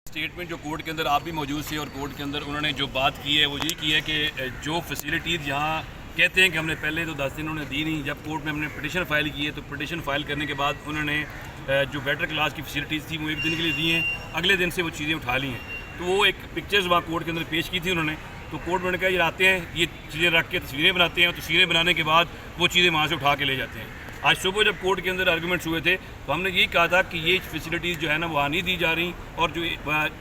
Statement जो court के अंदर आप भी मौजूद थे और कोर्ट के अंदर उन्होंने जो बात की है वो ये की है कि जो फैसिलिटीज़ यहाँ कहते हैं कि हमने पहले तो 10 दिन उन्होंने दी नहीं। जब कोर्ट में हमने पिटिशन फाइल की है तो पिटिशन फाइल करने के बाद उन्होंने जो बेटर क्लास की फैसिलिटीज़ थी वो एक दिन के लिए दी हैं, अगले दिन से वो चीज़ें उठा ली हैं। तो वो एक पिक्चर्स वहाँ कोर्ट के अंदर पेश की थी उन्होंने। तो कोर्ट में कहा ये आते हैं, ये चीज़ें रख के तस्वीरें बनाते हैं और तस्वीरें बनाने के बाद वो चीज़ें वहाँ से उठा के ले जाते हैं। आज सुबह जब कोर्ट के अंदर आर्गूमेंट्स हुए थे तो हमने यही कहा था कि ये फैसिलिटीज़ जो है ना वहाँ नहीं दी जा रही और जो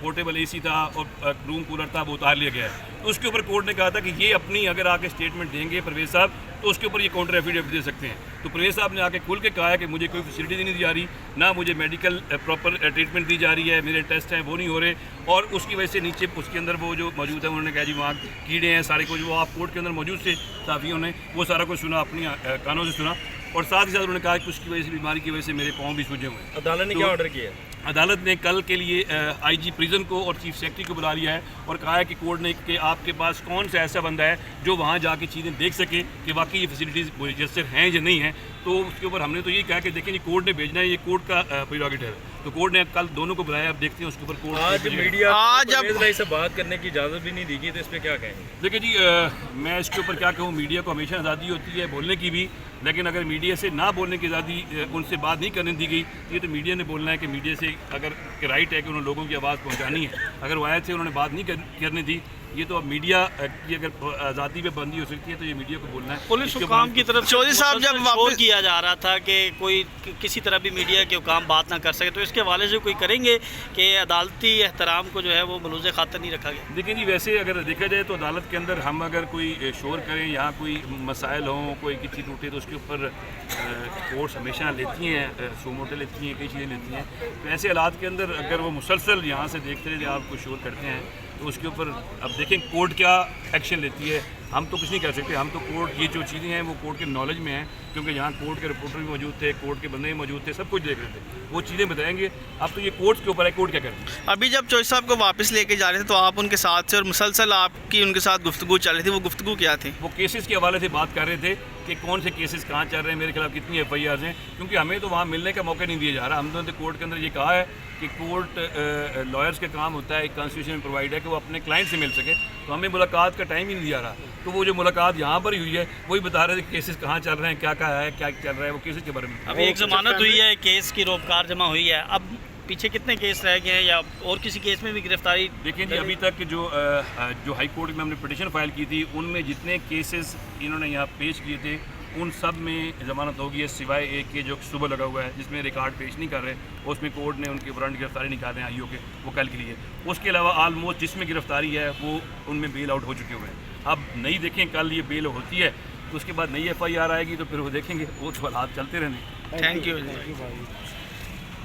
पोर्टेबल एसी था और रूम कूलर था वो उतार लिया गया है। तो उसके ऊपर कोर्ट ने कहा था कि ये अपनी अगर आके स्टेटमेंट देंगे परवेज़ साहब तो उसके ऊपर ये काउंटर एफिडेविट दे सकते हैं। तो परवेज़ साहब ने आके खुल के कहा है कि मुझे कोई फैसिलिटी नहीं दी जा रही, ना मुझे मेडिकल प्रॉपर ट्रीटमेंट दी जा रही है, मेरे टेस्ट हैं वो नहीं हो रहे। और उसकी वजह से नीचे उसके अंदर वो जो मौजूद है उन्होंने कहा जी वहाँ कीड़े हैं सारे कुछ, वो आप कोर्ट के अंदर मौजूद थे साफियों ने वो सारा कुछ सुना, अपनी कानों से सुना। और साथ ही साथ उन्होंने कहा कि उसकी वजह से बीमारी की वजह से मेरे पाँव भी सूजे हुए हैं। अदालत ने क्या ऑर्डर किया? अदालत ने कल के लिए आईजी प्रिजन को और चीफ सेक्रेटरी को बुला लिया है और कहा है कि कोर्ट ने कि आपके पास कौन सा ऐसा बंदा है जो वहाँ जाके चीज़ें देख सके कि वाकई ये फैसिलिटीज़ मुयस्सर हैं या नहीं हैं। तो उसके ऊपर हमने तो यही कहा कि देखें जी कोर्ट ने भेजना है, ये कोर्ट का प्रेरोगेटिव है। तो कोर्ट ने कल दोनों को बुलाया, अब देखते हैं उसके ऊपर कोर्ट आज मीडिया आज से बात करने की इजाज़त भी नहीं दी गई, तो इस पर क्या कहेंगे? देखिए जी मैं इसके ऊपर क्या कहूँ, मीडिया को हमेशा आज़ादी होती है बोलने की भी, लेकिन अगर मीडिया से ना बोलने की आज़ादी उनसे बात नहीं करने दी गई तो ये तो मीडिया ने बोलना है कि मीडिया से अगर राइट है कि उन्होंने लोगों की आवाज़ पहुंचानी है। अगर वो आए थे उन्होंने बात नहीं करने दी, ये तो अब मीडिया की अगर आज़ादी पे बंदी हो सकती है तो ये मीडिया को बोलना है। पुलिस हुकाम की तरफ चौधरी साहब जब वापस किया जा रहा था कि कोई किसी तरह भी मीडिया के हुकाम बात ना कर सके, तो इसके हवाले से कोई करेंगे कि अदालती एहतराम को जो है वो मलूज़ खातर नहीं रखा गया? देखिए जी वैसे अगर देखा जाए तो अदालत के अंदर हम अगर कोई शोर करें, यहाँ कोई मसाइल हों, कोई किसी टूटे, तो उसके ऊपर कोर्ट्स हमेशा लेती हैं, सुमोटे लेती हैं, कई चीज़ें लेती हैं। तो ऐसे हालात के अंदर अगर वो मुसलसल यहाँ से देखते रहे आप कोई शोर करते हैं तो उसके ऊपर अब देखें कोर्ट क्या एक्शन लेती है। हम तो कुछ नहीं कर सकते, हम तो कोर्ट ये जो चीज़ें हैं वो कोर्ट के नॉलेज में हैं, क्योंकि यहाँ कोर्ट के रिपोर्टर भी मौजूद थे, कोर्ट के बंदे भी मौजूद थे, सब कुछ देख रहे थे, वो चीज़ें बताएंगे। अब तो ये कोर्ट के ऊपर है, कोर्ट क्या करती है। अभी जब चौधरी साहब को वापस लेके जा रहे थे तो आप उनके साथ से और मुसलसल आपकी उनके साथ गुफ्तगू चल रही थी, वो गुफ्तगू क्या थी? वो केसेस के हवाले से बात कर रहे थे कि कौन से केसेस कहाँ चल रहे हैं, मेरे खिलाफ कितनी FIRs हैं, क्योंकि हमें तो वहाँ मिलने का मौका नहीं दिया जा रहा। हमने तो कोर्ट के अंदर ये कहा है कि कोर्ट लॉयर्स का काम होता है, कॉन्स्टिट्यूशन में प्रोवाइड है कि वो अपने क्लाइंट से मिल सके, तो हमें मुलाकात का टाइम ही नहीं दिया रहा। तो वो जो मुलाकात यहाँ पर ही हुई है वही बता रहे थे केसेस कहाँ चल रहे हैं, क्या क्या है, क्या चल रहा है, वो केसेस के बारे में। अभी एक जमानत हुई है, केस की रोपकार जमा हुई है, अब पीछे कितने केस रह गए हैं या और किसी केस में भी गिरफ्तारी? देखिए जी अभी तक जो हाई कोर्ट में हमने पिटिशन फाइल की थी उनमें जितने केसेस इन्होंने यहाँ पेश किए थे उन सब में ज़मानत होगी है, सिवाय एक के जो सुबह लगा हुआ है जिसमें रिकॉर्ड पेश नहीं कर रहे, उसमें कोर्ट ने उनके वारंट गिरफ्तारी निकाले हैं IO के, वो कल के लिए। उसके अलावा ऑलमोस्ट जिसमें गिरफ्तारी है वो उनमें बेल आउट हो चुके हुए हैं। अब नहीं देखें कल ये बेल होती है तो उसके बाद नई FIR आएगी तो फिर वो देखेंगे, वो तो हालात चलते रहने। थैंक यू भाई।